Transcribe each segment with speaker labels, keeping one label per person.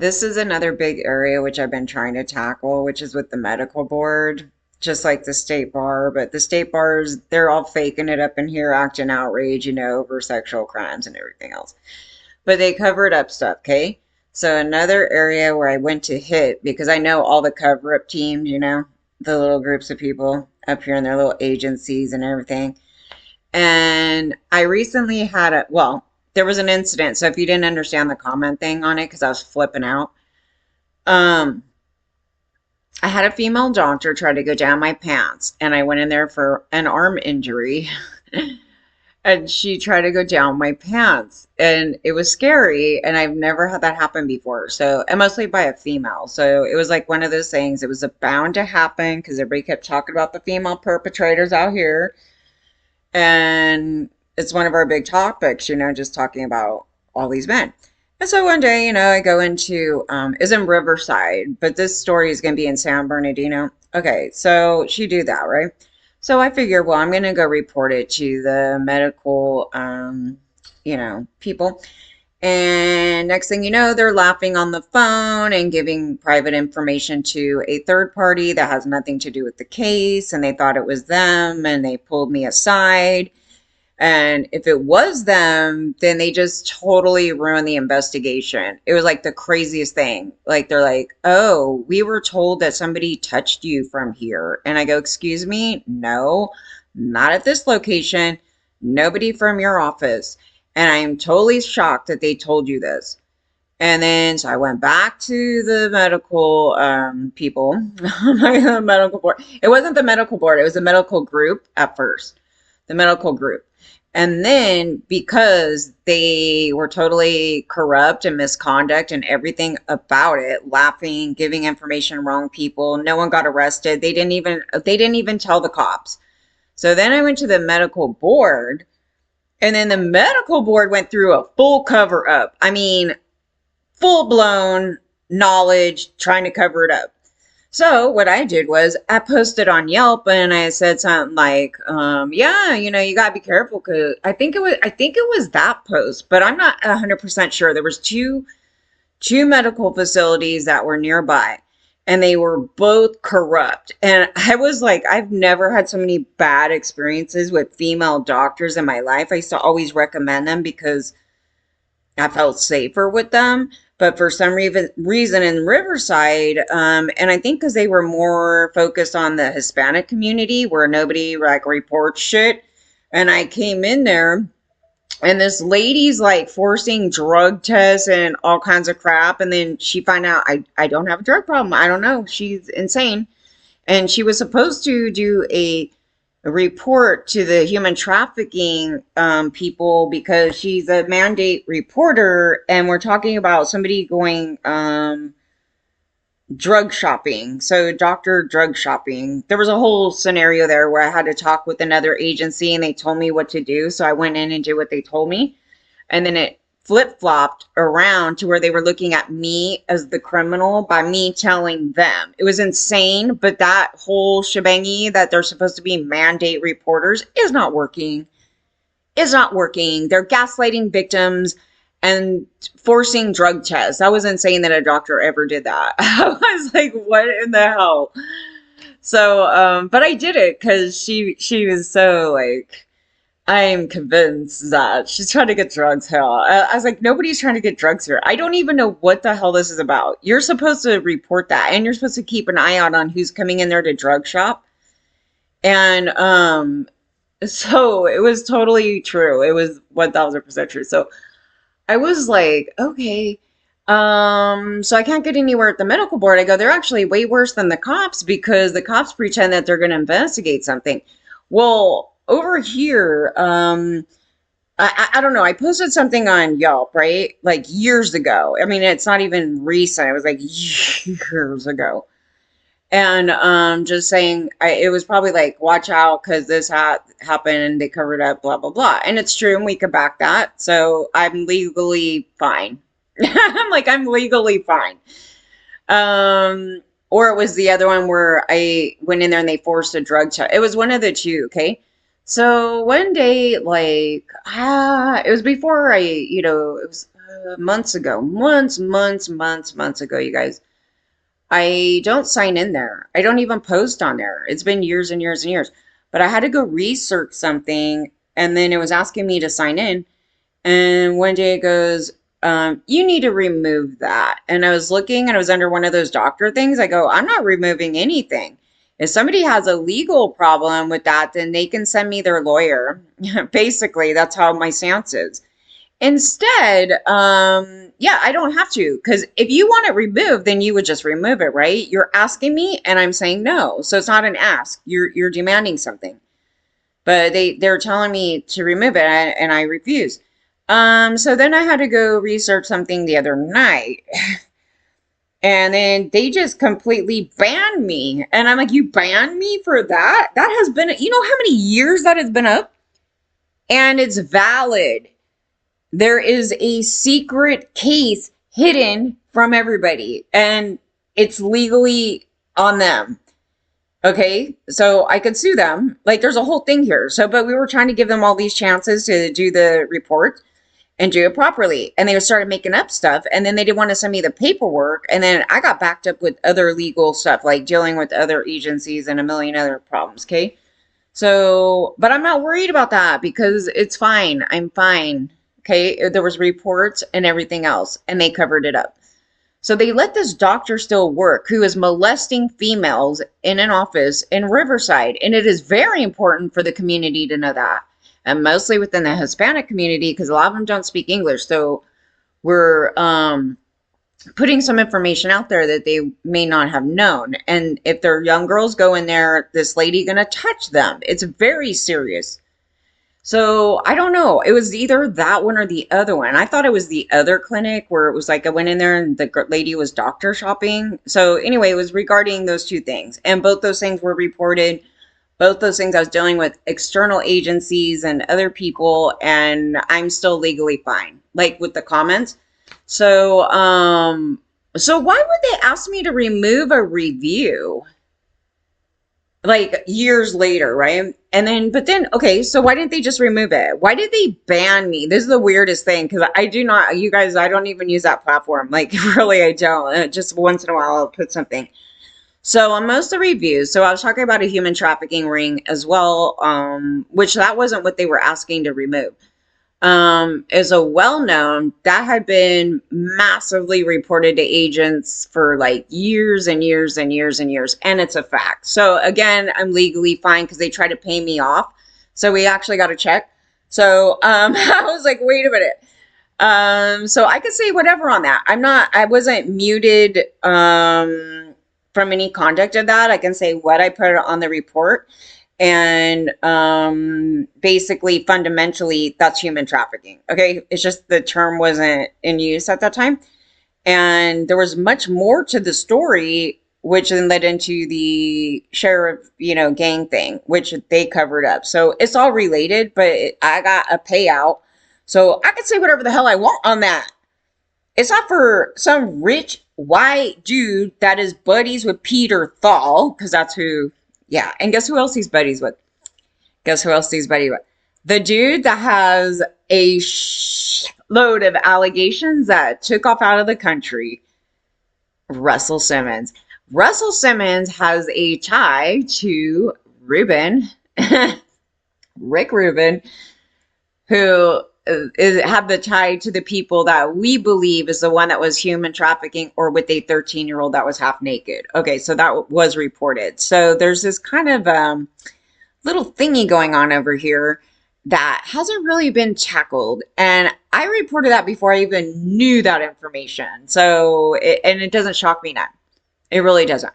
Speaker 1: This is another big area which I've been trying to tackle, which is with the medical board, just like the state bar. But the state bars, they're all faking it up in here, acting outrage, over sexual crimes and everything else. But they covered up stuff, okay? So another area where I went to hit, because I know all the cover up teams, the little groups of people up here in their little agencies and everything. And I recently had there was an incident. So if you didn't understand the comment thing on it, because I was flipping out, um, I had a female doctor try to go down my pants, and I went in there for an arm injury. And she tried to go down my pants, and it was scary, and I've never had that happen before. So, and mostly by a female. So it was like one of those things. It was bound to happen because everybody kept talking about the female perpetrators out here. And it's one of our big topics, just talking about all these men. And so one day, I go into, is in Riverside, but this story is going to be in San Bernardino. Okay, so she do that, right? So I figure, well, I'm going to go report it to the medical, people. And next thing you know, they're laughing on the phone and giving private information to a third party that has nothing to do with the case. And they thought it was them, and they pulled me aside. And if it was them, then they just totally ruined the investigation. It was like the craziest thing. Like, they're like, oh, we were told that somebody touched you from here. And I go, excuse me? No, not at this location. Nobody from your office. And I'm totally shocked that they told you this. And then, so I went back to the medical people, my medical board. It wasn't the medical board. It was the medical group at first, the medical group. And then, because they were totally corrupt and misconduct and everything about it, laughing, giving information to wrong people, no one got arrested. They didn't even tell the cops. So then I went to the medical board, and then the medical board went through a full cover up. I mean, full blown knowledge, trying to cover it up. So what I did was I posted on Yelp, and I said something like, yeah, you gotta be careful, because I think it was that post, but I'm not 100% sure. There was two medical facilities that were nearby, and they were both corrupt. And I was like, I've never had so many bad experiences with female doctors in my life. I used to always recommend them because I felt safer with them. But for some reason in Riverside, and I think because they were more focused on the Hispanic community where nobody like reports shit. And I came in there, and this lady's like forcing drug tests and all kinds of crap. And then she found out I don't have a drug problem. I don't know. She's insane. And she was supposed to do a report to the human trafficking people, because she's a mandate reporter, and we're talking about somebody going drug shopping. So doctor drug shopping. There was a whole scenario there where I had to talk with another agency, and they told me what to do. So I went in and did what they told me. And then it flip-flopped around to where they were looking at me as the criminal by me telling them. It was insane, but that whole shebangy that they're supposed to be mandate reporters is not working. It's not working. They're gaslighting victims and forcing drug tests. I wasn't saying that a doctor ever did that. I was like, what in the hell? So, but I did it because she was so like, I'm convinced that she's trying to get drugs here. I was like, nobody's trying to get drugs here. I don't even know what the hell this is about. You're supposed to report that, and you're supposed to keep an eye out on who's coming in there to drug shop. And so it was totally true. It was 1000% true. So I was like, okay, so I can't get anywhere at the medical board. I go, they're actually way worse than the cops, because the cops pretend that they're going to investigate something. Well, over here, I don't know. I posted something on Yelp, right? Like years ago. I mean, it's not even recent. It was like years ago. And just saying, it was probably like, watch out, because this happened and they covered up, blah, blah, blah. And it's true, and we could back that. So I'm legally fine. I'm legally fine. Or it was the other one where I went in there and they forced a drug test. It was one of the two, okay? So one day, it was before it was months ago, months ago, you guys. I don't sign in there. I don't even post on there. It's been years and years and years. But I had to go research something, and then it was asking me to sign in. And one day it goes, you need to remove that. And I was looking and it was under one of those doctor things. I go, I'm not removing anything. If somebody has a legal problem with that, then they can send me their lawyer. Basically, that's how my stance is. Instead, yeah, I don't have to, because if you want it removed, then you would just remove it, right? You're asking me and I'm saying no. So it's not an ask. You're demanding something. But they're telling me to remove it, and I refuse. So then I had to go research something the other night. And then they just completely banned me. And I'm like, you banned me for that? That has been, you know how many years that has been up? And it's valid. There is a secret case hidden from everybody, and it's legally on them. Okay, so I could sue them. Like, there's a whole thing here. So, but we were trying to give them all these chances to do the report and do it properly. And they started making up stuff. And then they didn't want to send me the paperwork. And then I got backed up with other legal stuff, like dealing with other agencies and a million other problems. Okay, so, but I'm not worried about that because it's fine. I'm fine. Okay, there was reports and everything else, and they covered it up. So they let this doctor still work who is molesting females in an office in Riverside. And it is very important for the community to know that. And mostly within the Hispanic community, because a lot of them don't speak English. So we're putting some information out there that they may not have known. And if their young girls go in there, this lady going to touch them. It's very serious. So I don't know. It was either that one or the other one. I thought it was the other clinic where it was like I went in there and the lady was doctor shopping. So anyway, it was regarding those two things. And both those things were reported. Both those things I was dealing with external agencies and other people, and I'm still legally fine, like with the comments. So, so why would they ask me to remove a review? Like years later, right? And then, but then, okay, so why didn't they just remove it? Why did they ban me? This is the weirdest thing, because I do not, you guys, I don't even use that platform. Like, really, I don't. Just once in a while, I'll put something. So on most of the reviews, so I was talking about a human trafficking ring as well, which that wasn't what they were asking to remove. Is a well-known that had been massively reported to agents for like years and years and years and years, and it's a fact. So again, I'm legally fine because they tried to pay me off, so we actually got a check. So I was like, wait a minute. So I could say whatever on that. I wasn't muted from any conduct of that. I can say what I put on the report. And basically, fundamentally, that's human trafficking. Okay, it's just the term wasn't in use at that time. And there was much more to the story, which then led into the sheriff, gang thing, which they covered up. So it's all related, but I got a payout. So I could say whatever the hell I want on that. It's not for some rich white dude that is buddies with Peter Thal, because that's who. Yeah, and guess who else he's buddies with? Guess who else he's buddies with? The dude that has a load of allegations that took off out of the country, Russell Simmons. Russell Simmons has a tie to Rubin, Rick Rubin, who have the tie to the people that we believe is the one that was human trafficking or with a 13-year-old that was half naked. Okay, so that was reported. So there's this kind of little thingy going on over here that hasn't really been tackled. And I reported that before I even knew that information. So, it doesn't shock me now. It really doesn't.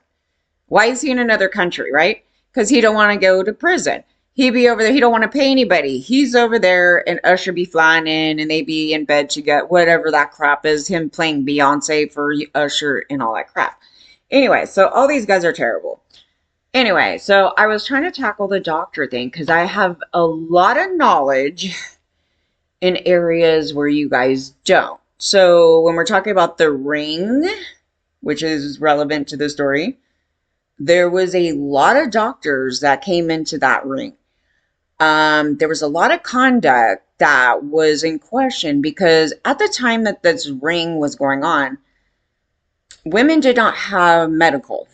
Speaker 1: Why is he in another country, right? Because he don't want to go to prison. He be over there. He don't want to pay anybody. He's over there, and Usher be flying in, and they be in bed together. Whatever that crap is, him playing Beyonce for Usher and all that crap. Anyway, so all these guys are terrible. Anyway, so I was trying to tackle the doctor thing because I have a lot of knowledge in areas where you guys don't. So when we're talking about the ring, which is relevant to the story, there was a lot of doctors that came into that ring. There was a lot of conduct that was in question, because at the time that this ring was going on, women did not have medical.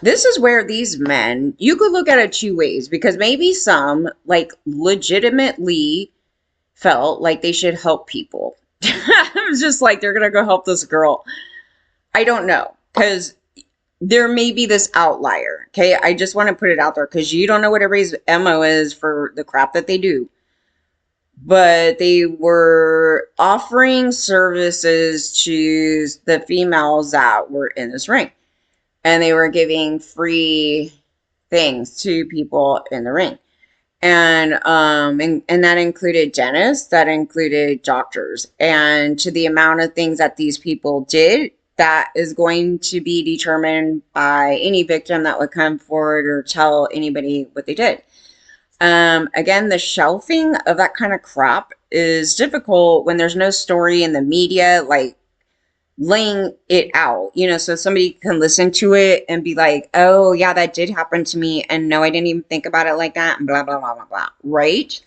Speaker 1: This is where these men, you could look at it two ways, because maybe some like legitimately felt like they should help people. I was just like, they're gonna go help this girl. I don't know, because there may be this outlier. Okay, I just want to put it out there, because you don't know what everybody's MO is for the crap that they do. But they were offering services to the females that were in this ring, and they were giving free things to people in the ring. And that included dentists, that included doctors, and to the amount of things that these people did, that is going to be determined by any victim that would come forward or tell anybody what they did. Again, the shelving of that kind of crap is difficult when there's no story in the media, like laying it out, so somebody can listen to it and be like, oh yeah, that did happen to me, and no, I didn't even think about it like that, and blah blah blah blah blah, right?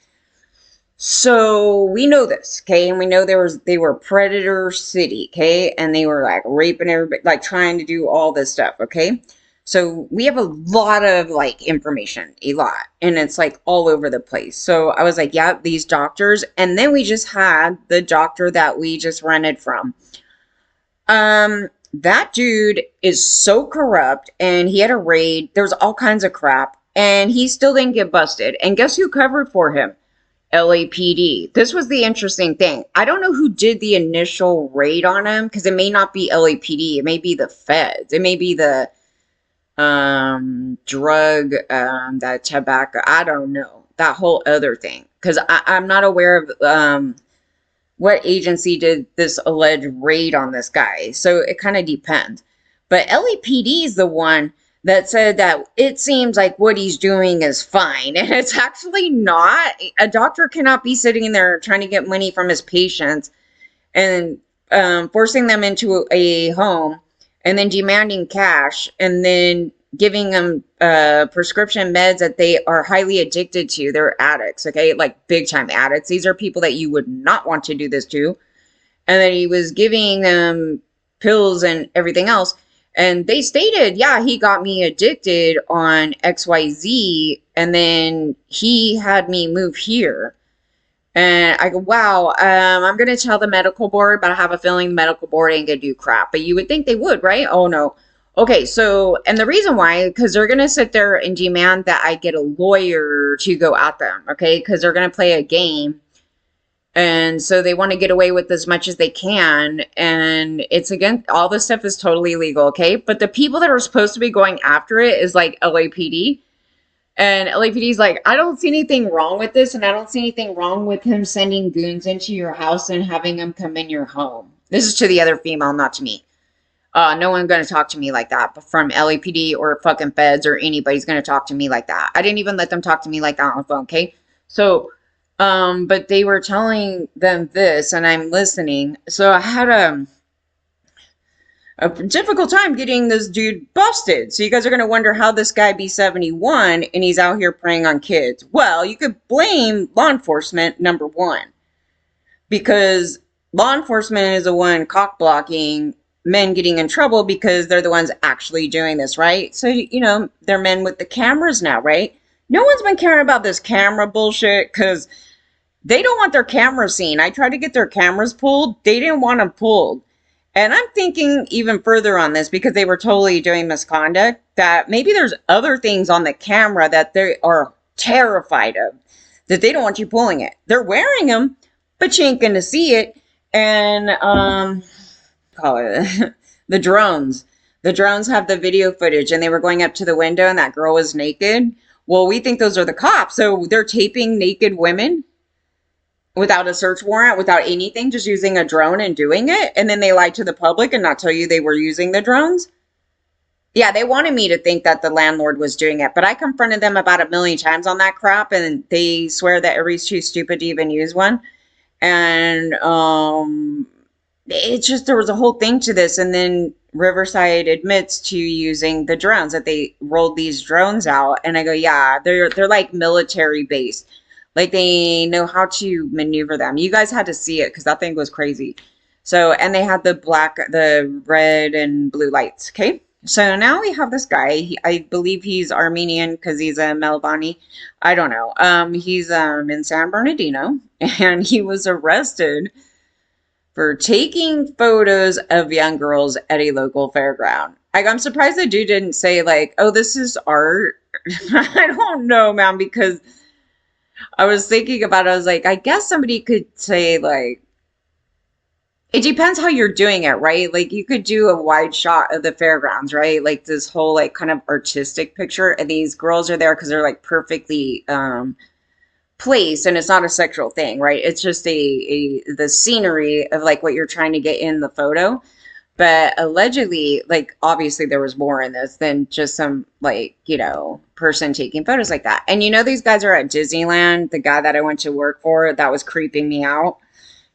Speaker 1: So we know this, okay, and we know they were predator city, okay, and they were like raping everybody, like trying to do all this stuff, okay. So we have a lot of like information, a lot, and it's like all over the place. So I was like, yeah, these doctors, and then we just had the doctor that we just rented from. That dude is so corrupt, and he had a raid. There's all kinds of crap, and he still didn't get busted. And guess who covered for him? LAPD. This was the interesting thing. I don't know who did the initial raid on him, because it may not be LAPD. It may be the feds. It may be the drug, that tobacco. I don't know. That whole other thing. Because I'm not aware of what agency did this alleged raid on this guy. So it kind of depends. But LAPD is the one that said that it seems like what he's doing is fine. And it's actually not. A doctor cannot be sitting in there trying to get money from his patients and forcing them into a home and then demanding cash and then giving them prescription meds that they are highly addicted to. They're addicts, okay? Like big time addicts. These are people that you would not want to do this to. And then he was giving them pills and everything else. And they stated, yeah, he got me addicted on XYZ. And then he had me move here. And I go, wow, I'm going to tell the medical board, but I have a feeling the medical board ain't going to do crap. But you would think they would, right? Oh, no. Okay, so, and the reason why, because they're going to sit there and demand that I get a lawyer to go at them, okay? Because they're going to play a game. And so they want to get away with as much as they can. And it's, again, all this stuff is totally illegal, okay? But the people that are supposed to be going after it is like LAPD. And LAPD's like, I don't see anything wrong with this, and I don't see anything wrong with him sending goons into your house and having them come in your home. This is to the other female, not to me. No one's going to talk to me like that, but from LAPD or fucking feds or anybody's going to talk to me like that. I didn't even let them talk to me like that on the phone, okay? So, but they were telling them this, and I'm listening. So I had a difficult time getting this dude busted. So you guys are going to wonder how this guy be 71 and he's out here preying on kids. Well, you could blame law enforcement, number one, because law enforcement is the one cock blocking men getting in trouble because they're the ones actually doing this, right? So, they're men with the cameras now, right? No one's been caring about this camera bullshit because they don't want their cameras seen. I tried to get their cameras pulled. They didn't want them pulled. And I'm thinking even further on this, because they were totally doing misconduct, that maybe there's other things on the camera that they are terrified of, that they don't want you pulling it. They're wearing them, but you ain't going to see it. And, call it the drones. The drones have the video footage, and they were going up to the window and that girl was naked. Well, we think those are the cops. So they're taping naked women without a search warrant, without anything, just using a drone and doing it. And then they lied to the public and not tell you they were using the drones. Yeah, they wanted me to think that the landlord was doing it, but I confronted them about 1 million times on that crap, and they swear that everybody's too stupid to even use one. And it's just, there was a whole thing to this. And then Riverside admits to using the drones, that they rolled these drones out. And I go, yeah, they're like military based. Like they know how to maneuver them. You guys had to see it because that thing was crazy. So, and they had the red and blue lights. Okay. So now we have this guy. I believe he's Armenian because he's a Melvani. I don't know. He's in San Bernardino, and he was arrested for taking photos of young girls at a local fairground. I'm surprised the dude didn't say like, "Oh, this is art." I don't know, man, because I was thinking about it. I was like, I guess somebody could say like, it depends how you're doing it, right? Like you could do a wide shot of the fairgrounds, right? Like this whole like kind of artistic picture, and these girls are there because they're like perfectly placed, and it's not a sexual thing, right? It's just a the scenery of like what you're trying to get in the photo. But allegedly, like obviously there was more in this than just some like, person taking photos like that. And these guys are at Disneyland. The guy that I went to work for, that was creeping me out.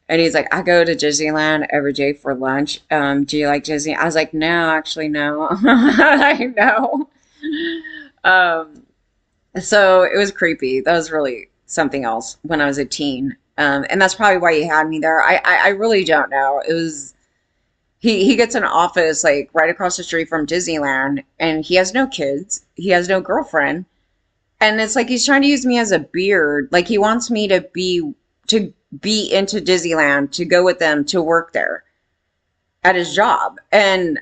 Speaker 1: And he's like, I go to Disneyland every day for lunch. Do you like Disney? I was like, no, actually, no. I know. Um, so it was creepy. That was really something else when I was a teen. And that's probably why he had me there. I really don't know. It was he gets an office like right across the street from Disneyland, and he has no kids. He has no girlfriend. And it's like he's trying to use me as a beard. Like he wants me to be into Disneyland, to go with them, to work there at his job. And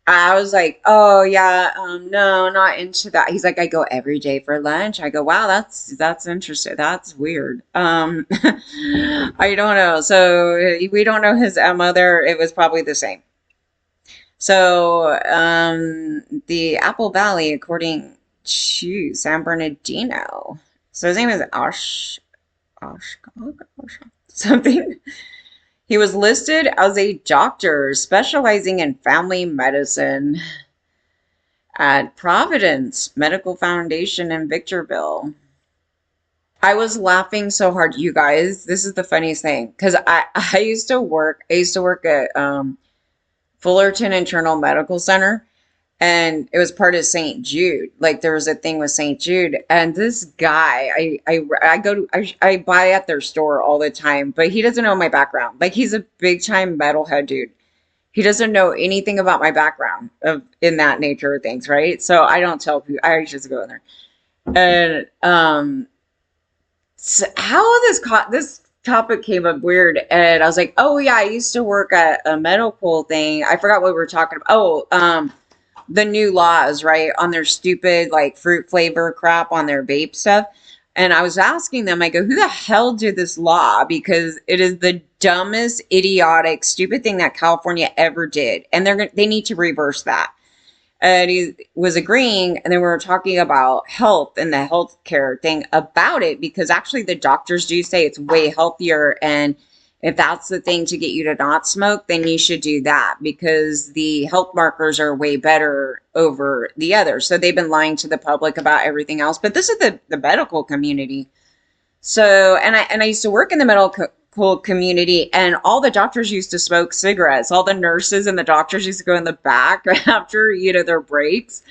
Speaker 1: I was like, oh yeah, no, not into that. He's like, I go every day for lunch. I go, wow, that's interesting. That's weird. I don't know. So we don't know his mother. It was probably the same. So the Apple Valley, according to San Bernardino. So his name is Ashok something. He was listed as a doctor specializing in family medicine at Providence Medical Foundation in Victorville. I was laughing so hard, you guys. This is the funniest thing because I used to work at Fullerton Internal Medical Center, and it was part of St. Jude. Like there was a thing with St. Jude, and this guy, I go to I buy at their store all the time, but he doesn't know my background. Like he's a big time metalhead dude. He doesn't know anything about my background of in that nature of things, right? So I don't tell people. I just go in there, and so how this topic came up weird, and I was like, oh yeah, I used to work at a medical thing. I forgot what we were talking about. Oh, the new laws, right, on their stupid like fruit flavor crap on their vape stuff. And I was asking them, I go, who the hell did this law? Because it is the dumbest, idiotic, stupid thing that California ever did. And they need to reverse that. And he was agreeing, and then we were talking about health and the healthcare thing about it, because actually the doctors do say it's way healthier, and if that's the thing to get you to not smoke, then you should do that because the health markers are way better over the others. So they've been lying to the public about everything else, but this is the medical community. So, and I used to work in the medical community, and all the doctors used to smoke cigarettes. All the nurses and the doctors used to go in the back after, their breaks,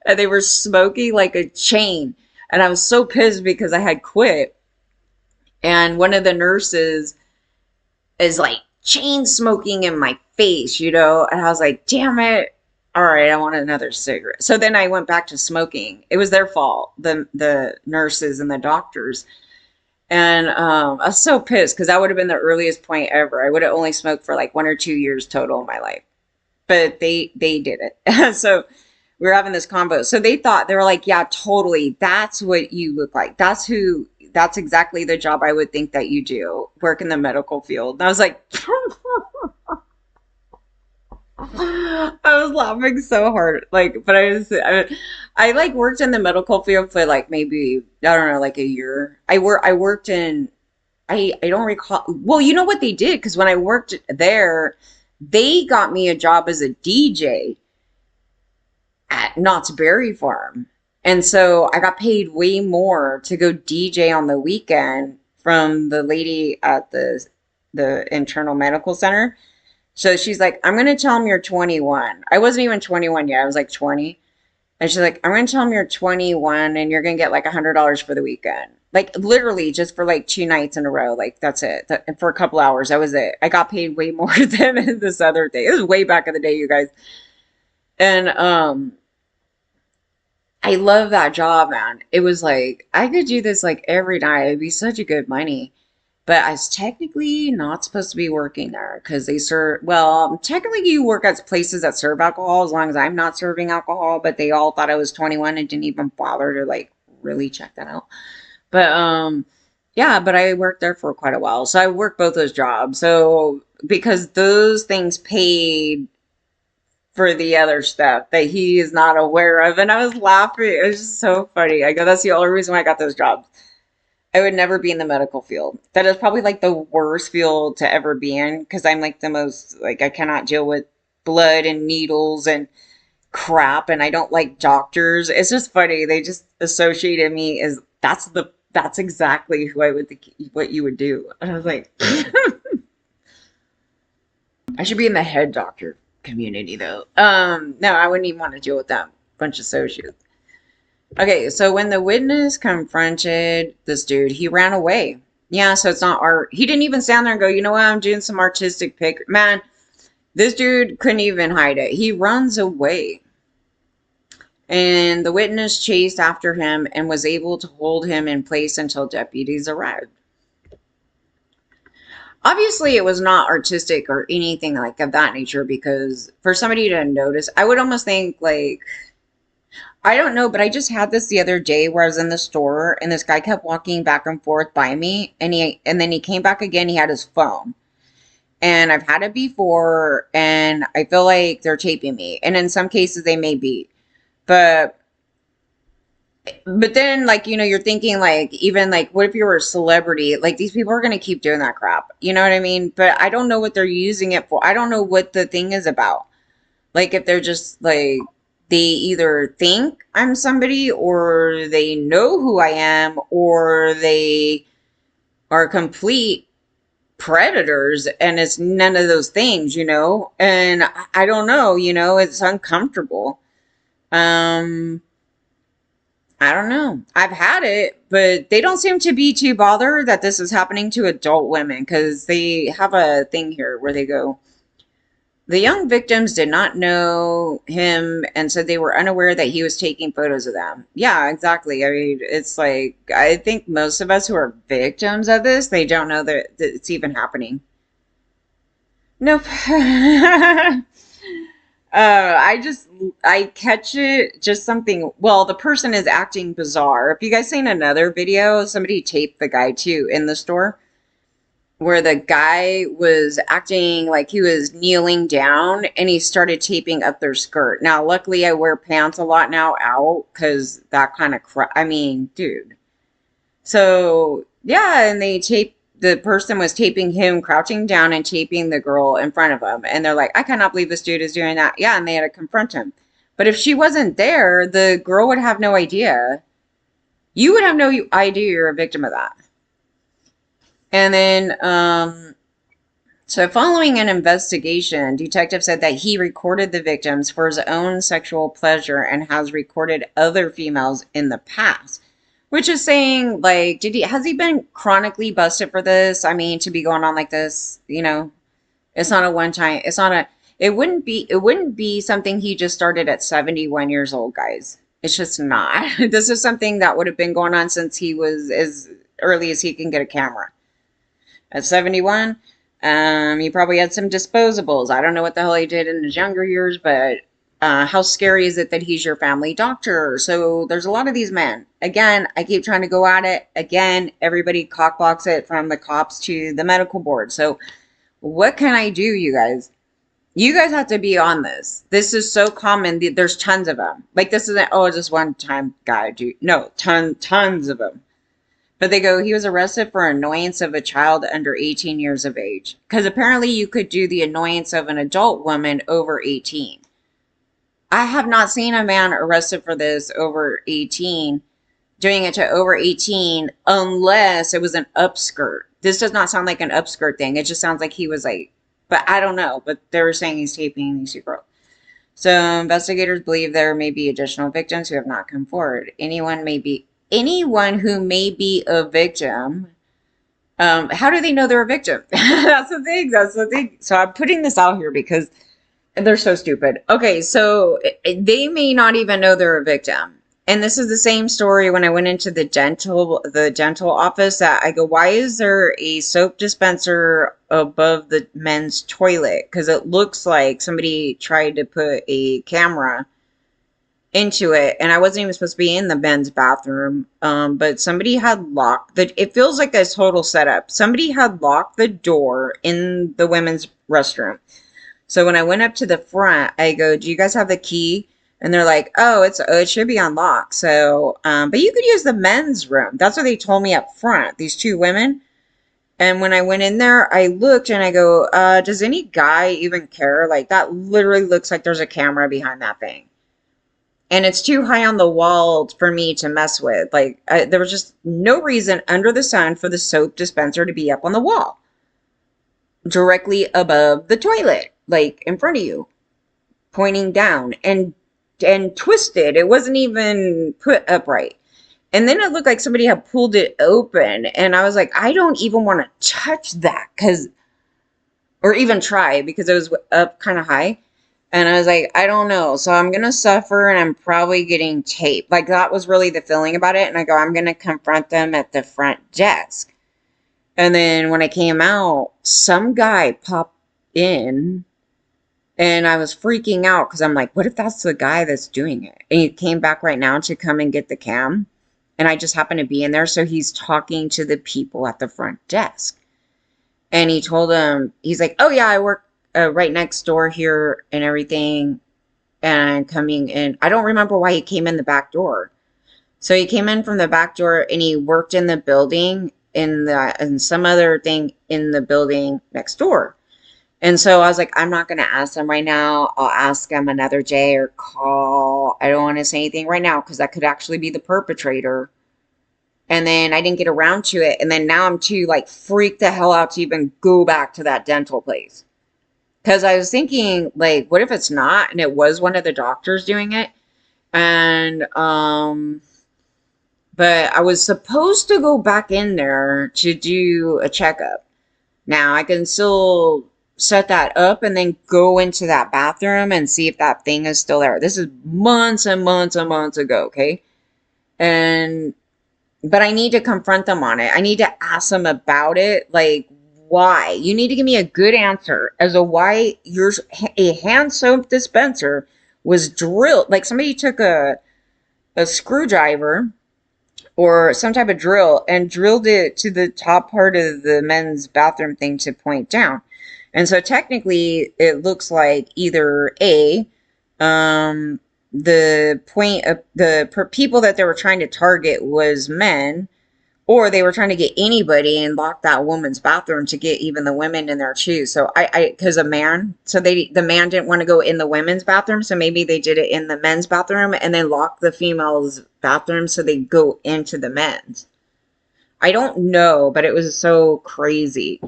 Speaker 1: and they were smoking like a chain. And I was so pissed because I had quit. And one of the nurses is like chain smoking in my face, and I was like, damn it. All right, I want another cigarette. So then I went back to smoking. It was their fault, the nurses and the doctors. And I was so pissed because that would have been the earliest point ever. I would have only smoked for like 1 or 2 years total in my life. But they did it. So we were having this convo. So they were like, yeah, totally. That's what you look like. That's exactly the job I would think that you do, work in the medical field. And I was like, I was laughing so hard. Like, but I like worked in the medical field for like maybe, I don't know, like a year. I worked in, I don't recall. Well, you know what they did? Because when I worked there, they got me a job as a DJ at Knott's Berry Farm. And so I got paid way more to go DJ on the weekend from the lady at the internal medical center. So she's like, I'm going to tell him you're 21. I wasn't even 21 yet. I was like 20. And she's like, I'm going to tell him you're 21 and you're going to get like $100 for the weekend. Like literally just for like 2 nights in a row. Like that's it. For a couple hours, that was it. I got paid way more than this other day. It was way back in the day, you guys. And I love that job, man. It was like I could do this like every night. It'd be such a good money. But I was technically not supposed to be working there because they serve, well, technically you work at places that serve alcohol as long as I'm not serving alcohol, but they all thought I was 21 and didn't even bother to like really check that out. But yeah, but I worked there for quite a while. So I worked both those jobs. So because those things paid for the other stuff that he is not aware of. And I was laughing. It was just so funny. I go, that's the only reason why I got those jobs. I would never be in the medical field. That is probably like the worst field to ever be in because I'm like the most, like, I cannot deal with blood and needles and crap. And I don't like doctors. It's just funny. They just associated me as that's exactly who I would think what you would do. And I was like, I should be in the head doctor community though. No, I wouldn't even want to deal with that bunch of associates. Okay, so when the witness confronted this dude, he ran away. Yeah, so it's not art. He didn't even stand there and go, you know what, I'm doing some artistic pic. Man, this dude couldn't even hide it. He runs away. And the witness chased after him and was able to hold him in place until deputies arrived. Obviously, it was not artistic or anything like of that nature because for somebody to notice, I would almost think like, I don't know, but I just had this the other day where I was in the store and this guy kept walking back and forth by me and then he came back again, he had his phone. And I've had it before and I feel like they're taping me. And in some cases they may be. But then like, you're thinking like even like what if you were a celebrity? Like these people are going to keep doing that crap. You know what I mean? But I don't know what they're using it for. I don't know what the thing is about. Like if they're just like they either think I'm somebody or they know who I am or they are complete predators and it's none of those things. And I don't know, it's uncomfortable. Um I don't know. I've had it, but they don't seem to be too bothered that this is happening to adult women because they have a thing here where they go, the young victims did not know him and said they were unaware that he was taking photos of them. Yeah, exactly. I mean, it's like, I think most of us who are victims of this, they don't know that it's even happening. Nope. I catch it, just something, well, the person is acting bizarre. If you guys seen another video, somebody taped the guy too in the store where the guy was acting like he was kneeling down and he started taping up their skirt. Now, luckily, I wear pants a lot now out because that kind of I mean, dude. So, yeah, and the person was taping him crouching down and taping the girl in front of him. And they're like, I cannot believe this dude is doing that. Yeah, and they had to confront him. But if she wasn't there, the girl would have no idea. You would have no idea you're a victim of that. And then, so following an investigation, detective said that he recorded the victims for his own sexual pleasure and has recorded other females in the past. Which is saying, like, has he been chronically busted for this? I mean, to be going on like this, it's not a one time, it wouldn't be something he just started at 71 years old, guys. It's just not. This is something that would have been going on since he was as early as he can get a camera. At 71, he probably had some disposables. I don't know what the hell he did in his younger years, but how scary is it that he's your family doctor? So there's a lot of these men. Again, I keep trying to go at it. Again, everybody cockblocks it from the cops to the medical board. So what can I do, you guys? You guys have to be on this. This is so common. There's tons of them. Like this isn't, oh, just one time guy. No, tons of them. But they go, he was arrested for annoyance of a child under 18 years of age. Because apparently you could do the annoyance of an adult woman over 18. I have not seen a man arrested for this over 18, doing it to over 18, unless it was an upskirt. This does not sound like an upskirt thing. It just sounds like he was like, but I don't know. But they were saying he's taping these two girls. So investigators believe there may be additional victims who have not come forward. Anyone may be anyone who may be a victim, how do they know they're a victim? That's the thing. That's the thing. So I'm putting this out here because they're so stupid. Okay, so they may not even know they're a victim. And this is the same story when I went into the dental office. That I go, why is there a soap dispenser above the men's toilet? Because it looks like somebody tried to put a camera into it, and I wasn't even supposed to be in the men's bathroom. But somebody had locked it feels like a total setup. Somebody had locked the door in the women's restroom. So when I went up to the front, I go, do you guys have the key? And they're like, oh, it should be unlocked. So, but you could use the men's room. That's what they told me up front, these two women. And when I went in there, I looked and I go, does any guy even care? Like, that literally looks like there's a camera behind that thing. And it's too high on the wall for me to mess with. Like, there was just no reason under the sun for the soap dispenser to be up on the wall, directly above the toilet, like in front of you, pointing down and twisted. It wasn't even put upright. And then it looked like somebody had pulled it open. And I was like, I don't even want to touch that or even try, because it was up kind of high. And I was like, I don't know. So I'm going to suffer, and I'm probably getting taped. Like, that was really the feeling about it. And I go, I'm going to confront them at the front desk. And then when I came out, some guy popped in, and I was freaking out because I'm like, what if that's the guy that's doing it? And he came back right now to come and get the cam. And I just happened to be in there. So he's talking to the people at the front desk. And he told them, he's like, oh yeah, I work right next door here and everything. And coming in, I don't remember why he came in the back door. So he came in from the back door, and he worked in the building and some other thing in the building next door. And so I was like, I'm not going to ask him right now. I'll ask him another day or call. I don't want to say anything right now because that could actually be the perpetrator. And then I didn't get around to it. And then now I'm too like freaked the hell out to even go back to that dental place. Because I was thinking, like, what if it's not? And it was one of the doctors doing it. And, but I was supposed to go back in there to do a checkup. Now I can still set that up and then go into that bathroom and see if that thing is still there. This is months and months and months ago, okay? But I need to confront them on it. I need to ask them about it. Like, why? You need to give me a good answer as to why a hand soap dispenser was drilled. Like, somebody took a screwdriver or some type of drill and drilled it to the top part of the men's bathroom thing to point down. And so technically it looks like either the point of the people that they were trying to target was men, or they were trying to get anybody and lock that woman's bathroom to get even the women in there too. So because a man, so the man didn't want to go in the women's bathroom. So maybe they did it in the men's bathroom and then lock the female's bathroom so they go into the men's. I don't know, but it was so crazy.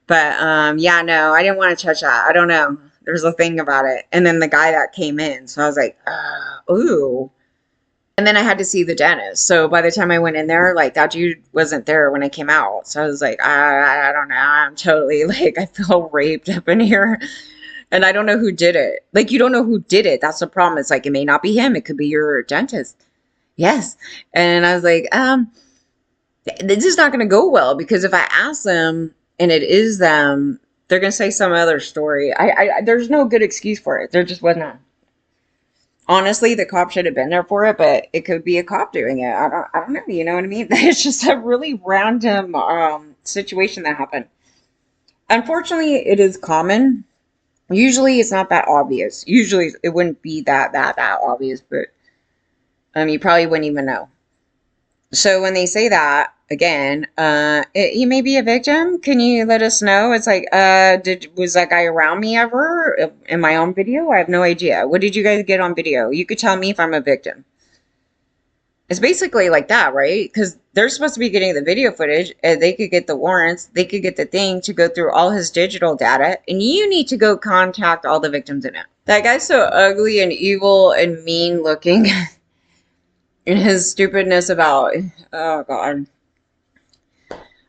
Speaker 1: But yeah, no, I didn't want to touch that. I don't know. There's a thing about it. And then the guy that came in, so I was like, ooh. And then I had to see the dentist. So by the time I went in there, like, that dude wasn't there when I came out. So I was like, I don't know. I'm totally like, I feel raped up in here. And I don't know who did it. Like, you don't know who did it. That's the problem. It's like, it may not be him. It could be your dentist. Yes. And I was like, this is not going to go well, because if I ask them and it is them, they're going to say some other story. There's no good excuse for it. There just wasn't. Honestly, the cop should have been there for it, but it could be a cop doing it. I don't know. You know what I mean? It's just a really random situation that happened. Unfortunately, it is common. Usually, it's not that obvious. Usually, it wouldn't be that obvious, but you probably wouldn't even know. So when they say that, again, you may be a victim. Can you let us know? It's like, was that guy around me ever in my own video? I have no idea. What did you guys get on video? You could tell me if I'm a victim. It's basically like that, right? Because they're supposed to be getting the video footage. They could get the warrants. They could get the thing to go through all his digital data. And you need to go contact all the victims in it. That guy's so ugly and evil and mean looking. his stupidness about, oh God.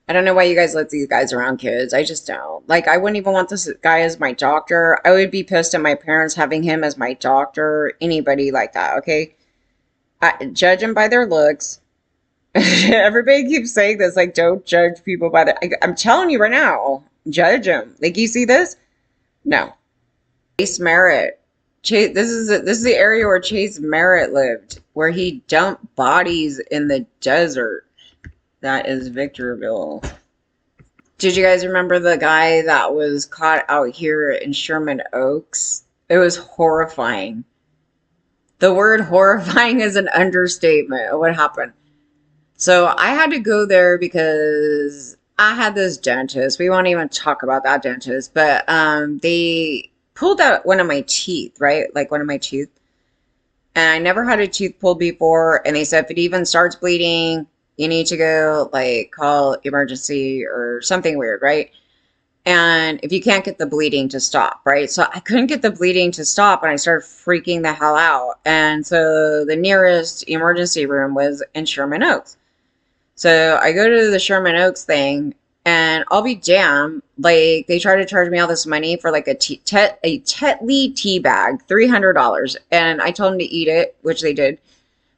Speaker 1: I don't know why you guys let these guys around kids. I just don't. Like, I wouldn't even want this guy as my doctor. I would be pissed at my parents having him as my doctor. Anybody like that, okay? Judge them by their looks. Everybody keeps saying this, like, don't judge people by I'm telling you right now, judge them. Like, you see this? No. Chase Merritt. This is the area where Chase Merritt lived, where he dumped bodies in the desert. That is Victorville. Did you guys remember the guy that was caught out here in Sherman Oaks? It was horrifying. The word horrifying is an understatement of what happened. So I had to go there because I had this dentist. We won't even talk about that dentist, but they pulled out one of my teeth, right? Like one of my teeth. And I never had a tooth pulled before. And they said if it even starts bleeding, you need to go like call emergency or something weird, right? And if you can't get the bleeding to stop, right? So I couldn't get the bleeding to stop and I started freaking the hell out. And so the nearest emergency room was in Sherman Oaks. So I go to the Sherman Oaks thing and I'll be damned. Like they try to charge me all this money for like a Tetley tea bag, $300. And I told them to eat it, which they did.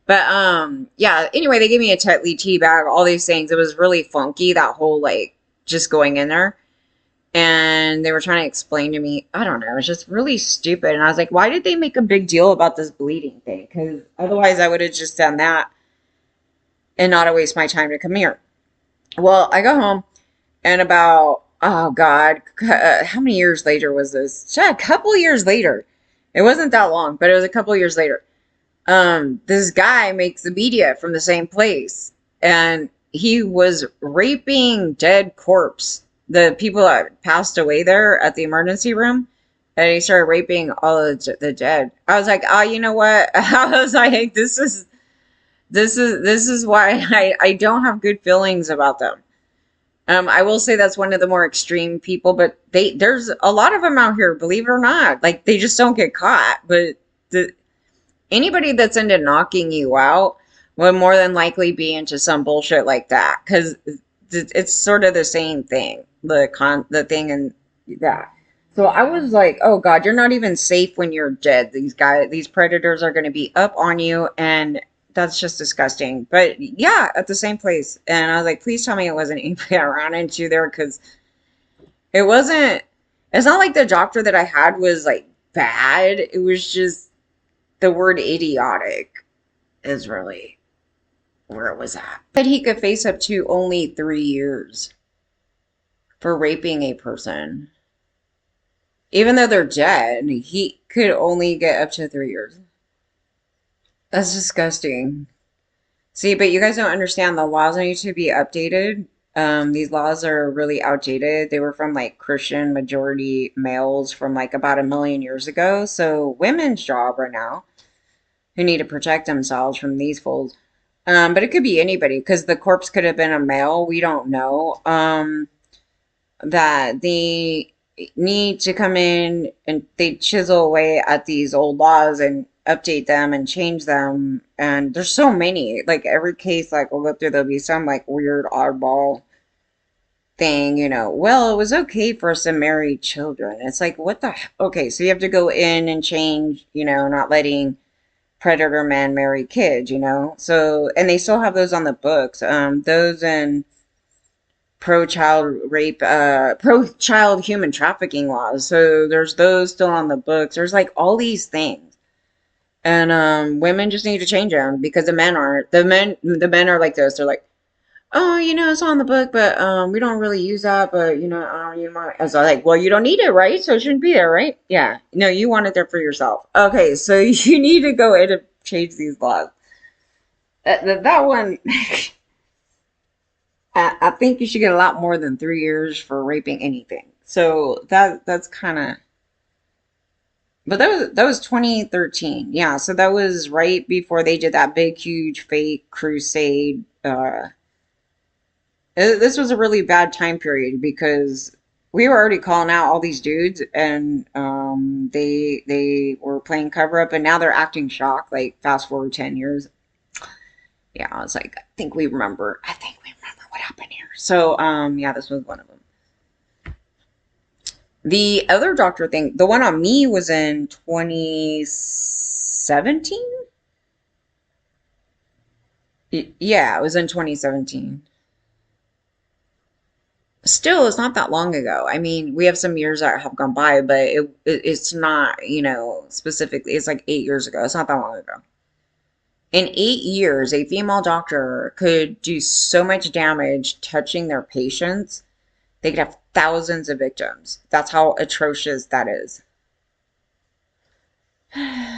Speaker 1: But yeah, anyway, they gave me a Tetley tea bag, all these things. It was really funky, that whole like just going in there. And they were trying to explain to me, I don't know, it was just really stupid. And I was like, why did they make a big deal about this bleeding thing? Because otherwise I would have just done that and not waste my time to come here. Well, I go home and about, oh God, how many years later was this? A couple years later. It wasn't that long, but it was a couple years later. This guy makes the media from the same place, and he was raping dead corpse. The people that passed away there at the emergency room, and he started raping all of the dead. I was like, oh, you know what? I was like, this is why I don't have good feelings about them. I will say that's one of the more extreme people, but there's a lot of them out here, believe it or not. Like they just don't get caught, but anybody that's into knocking you out will more than likely be into some bullshit like that, because it's sort of the same thing, the thing and that. So I was like, oh God, you're not even safe when you're dead. These predators are going to be up on you, and that's just disgusting. But yeah, at the same place. And I was like, please tell me it wasn't anybody I ran into there, because it wasn't, it's not like the doctor that I had was like bad. It was just the word idiotic is really where it was at. But he could face up to only 3 years for raping a person. Even though they're dead, he could only get up to 3 years. That's disgusting. See, but you guys don't understand. The laws need to be updated. These laws are really outdated. They were from like Christian majority males from like about 1 million years ago. So women's job right now who need to protect themselves from these fools. But it could be anybody, because the corpse could have been a male. We don't know. That they need to come in and they chisel away at these old laws and update them and change them. And there's so many. Like every case, like we'll go through, there'll be some like weird oddball thing, you know. Well, it was okay for us to marry children. It's like, what the okay, so you have to go in and change, you know, not letting predator men marry kids, you know. So, and they still have those on the books. Those in pro-child rape, pro-child human trafficking laws. So there's those still on the books. There's like all these things. And women just need to change them, because the men aren't. The men are like this. They're like, oh, you know, it's on the book, but we don't really use that. But you know, you might. I was like, well, you don't need it, right? So it shouldn't be there, right? Yeah. No, you want it there for yourself. Okay, so you need to go in and change these laws. That one, I think you should get a lot more than 3 years for raping anything. So that's kind of. But that was 2013. Yeah, so that was right before they did that big, huge, fake crusade. This was a really bad time period, because we were already calling out all these dudes, and they were playing cover up, and now they're acting shocked. Like fast forward 10 years. Yeah, I was like, I think we remember what happened here. So, yeah, this was one of them. The other doctor thing, the one on me was in 2017. Yeah, it was in 2017. Still, it's not that long ago. I mean, we have some years that have gone by, but it's not, specifically, it's like 8 years ago. It's not that long ago. In 8 years, a female doctor could do so much damage touching their patients. They could have thousands of victims. That's how atrocious that is.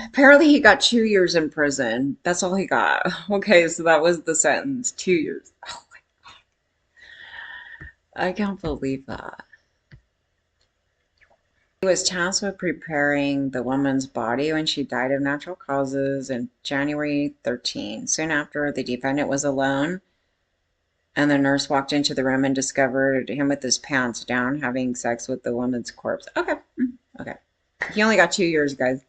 Speaker 1: Apparently, he got 2 years in prison. That's all he got. Okay, so that was the sentence, 2 years. Oh, I can't believe that. He was tasked with preparing the woman's body when she died of natural causes in January 13. Soon after, the defendant was alone, and the nurse walked into the room and discovered him with his pants down having sex with the woman's corpse. Okay. Okay. He only got 2 years, guys.